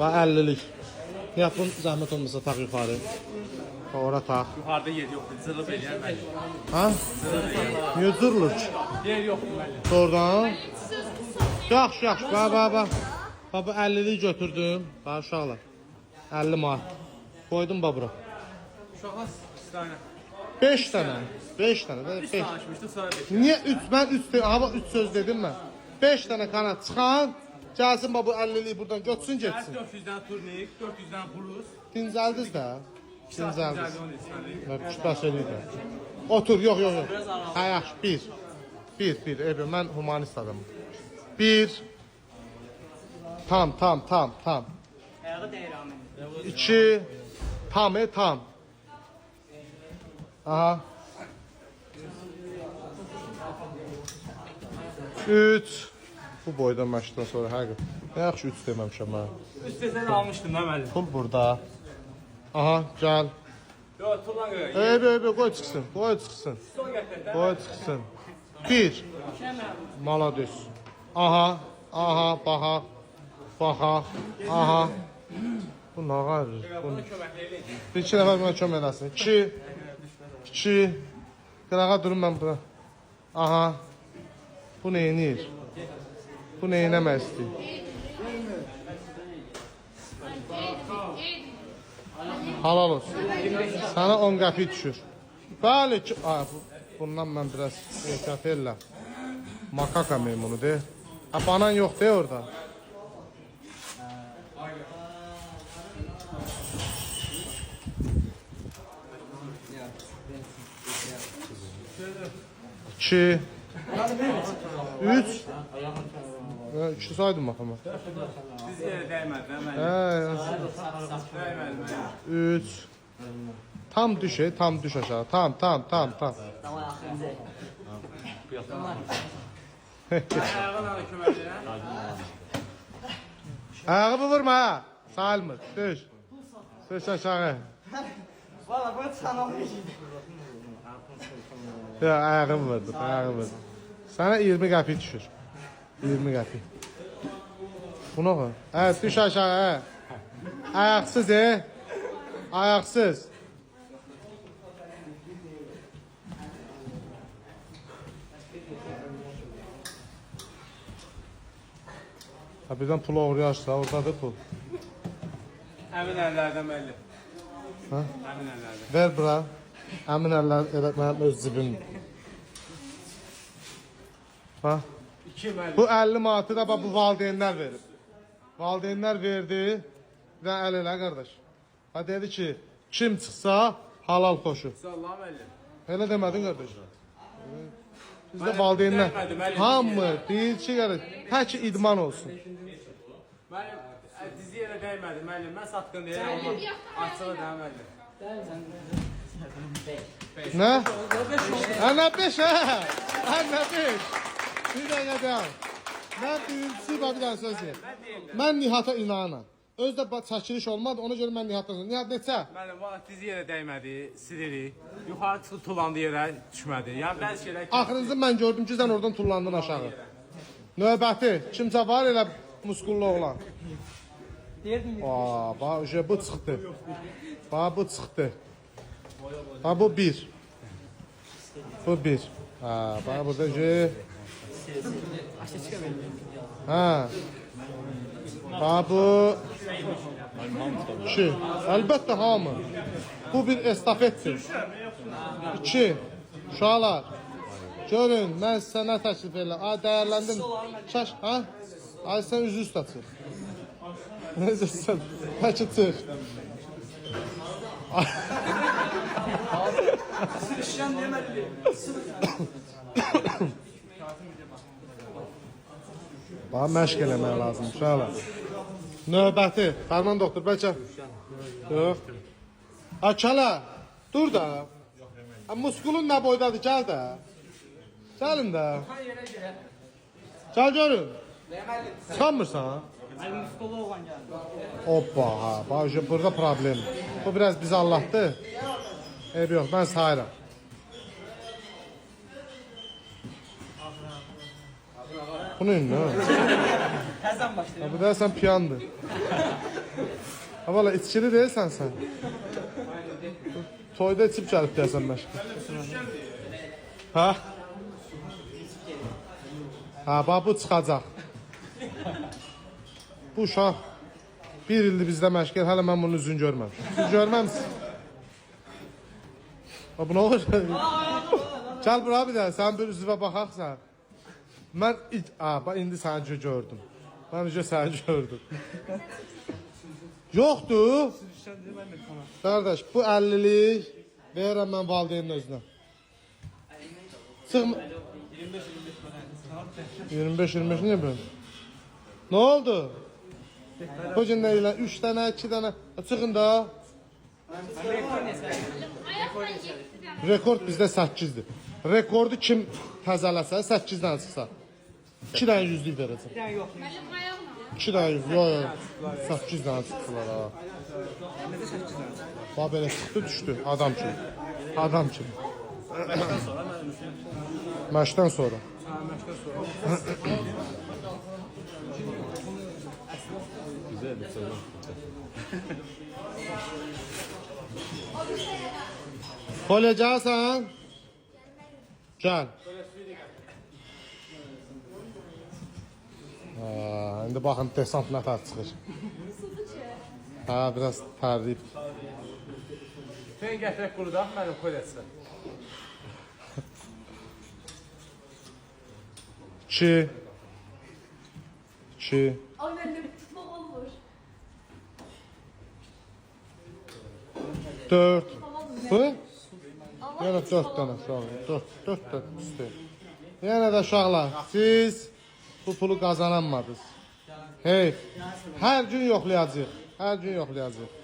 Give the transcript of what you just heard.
Bax 50'lik. Yapın zəhmət olmasa taq yuxarı. Ora taq. Yuxarıda yer yoxdur, cırılıb eləyər müəllim. Ha? Niyə cırılır ki? Yer yoxdur müəllim. Doğrudan. Yaxşı, yaxşı. Bax. Baba 50'lik götürdüm. Bax uşaqlar. 50 manat. Koydum bura. Uşaqlar 2 dənə. 5 tane. 5 tane. 3 5. danışmışdıq, sonra 5. Niye 3? Ben 3 hava 3 söz dedim ben. 5 tane kanat çıxan. Gəlsin baba 50'liyi buradan götürsün getsin. 400-dən turnik, 400-dən plus. Dincəldiz də. Dincəldiz. Dincəldiz. Kütbaş eləyir. Otur, yox. Ha yaxşı, 1. Ebe, mən humanist adamım. 1. Tam. Ayağı dəyir amin. 2. Tam. Aha. 3. Bu boydan məşqdən sonra həqiq. Yaxşı 3 deməmişəm mən. Üstəsən almışdım da müəllim. Pul burada. Aha, gəl. Yox, tulan qoy. Ebe, qoy çıxsın. Son gətir də. Qoy çıxsın. 1. Malades. Aha, baxa. Aha. Bu nə qarır? Buna köməklə eləyəcək. Bir iki nəfər buna kömək eləsin. 2. Qırağa durun mən bura. Aha. Bu neyinir? Bu neyinəmək istəyir? Halal olsun. Sana 10 qəpik düşür. Bəli ki... Bundan mən biraz ehtiyat edirəm. Makaka meymunu de. Banan yox de orada. İki. 3. 2 saydım bakalım. Siz yerə dəymədi, müəllim. Dəymədi. 3. Tam düş aşağı. Tam. Ayağına da köməklə. Ayağı vurma ha. Salmır. Düş aşağı. Valla bu sana Ya ayağı vurdu. Sana 20 qəpik düşür. 20 qəpik. Buna koy. Evet düş aşağı. Ayaksız Ayaksız. Ha birden pul uğrayarsa oradadır pul. Həmin əllərdən müəllim. Ha? Həmin əllərdən. Ver bura. Əmin əllər elə mənim öz cibimdir. Ha? 2 müəllim. Bu 50 manatı da bu valideynlər verib. Valideynlər verdi. Bir dənə əl elə qardaş. Ha dedi ki, kim çıxsa halal xoşu. Sallah müəllim. Elə demədin qardaş. Bizdə valideynlər hamı deyir ki, qardaş, tək idman olsun. Müəllim, dizi yerə dəymədi müəllim. Mən satqın deyirəm, amma açığı da müəllim. Nə? Nə 5 hə? Nə 5? Bir dəqiqə dayan. Mən birincisi bir dənə söz deyim. Mən Nihata inanam. Özdə çəkiliş olmadı, ona görə mən Nihatdan sonra. Nihat neçə? Müəllim, valla dizi yerə dəymədi, silirik. Yuxarı çıxıb tulandı yerə düşmədi. Yəni bəzi şeylər... Axırıncı mən gördüm ki, sən oradan tullandın aşağı. Növbəti, kimsə var elə muskullu oğlan. Bax, bu çıxdı. Bax, bu çıxdı. Bax, bu 1. Bu 1. Bax, burada Ha. Bax, bu 2. Əlbəttə hamı. Bu bir estafetdir. 2. Uşaqlar. Görün, mən sənə təklif edirəm. Dəyərləndim. Şaş, ha? Ay sən üzü üstə çıx. Necə sən? Həki çıx. Sürüşən demədi. Bax, məşq eləmək lazım, uşaqlar. Növbəti. Fərman doktor, bəlkə. Yox. Kələ, dur da. Muskulun nə boydadır, gəl də. Gəlin də. Gəl görün. Çıxanmırsan? Əlim muskulu olan gəldi. Hoppa, bax, burada problem. Bu biraz bizi Allah'tı. Eybi yox, mən sayıram. Bunun ne? Təzən başlayır. Bu da sən piyandır. Ha valla içkili değilsen sen. Toyda içip gelip deyəsən məşq. Ha? Ha, bax bu çıxacaq. Bu uşaq bir ildir bizdə məşq, hələ mən bunun üzünü görməmişim. Siz görməmişsiniz? Ha, bu nə olur? Gəl bura bir də, sən bir üzvə baxaqsan. Mən indi səni gördüm. Mən önce səni gördüm. Yoxdur. Qardaş, bu 50'lik verirəm mən valideynin özünə. Çıxma. 25-25 ne böyle? Ne oldu? Bu gün ne ile 3 tane 2 tane çıxın da. Rekord bizdə 8'dir. Rekordu kim təzələsə 8'dən çıxsa 2 dənə 100'lük verəcəm. Yani yok. 2 dənə 100, yox. 8 dənə çıxdılar ha. Bax belə çıxdı düşdü adam kimi. Adam kimi. Məşqdən sonra. Koyacaqsan? Gel. İndi baxın desant nə tər çıxır. Ha, biraz tərliyib. Fen gətirək quruda, mənim kolyası. 2 Ay ben de tutmak olur. 4 Bu? Yəni 4 dənə uşaq. 4 dənə üstü. Yəni də uşaqlar, siz bu pulu qazanamadınız. Hey, hər gün yoxlayacağıq. Hər gün yoxlayacağıq.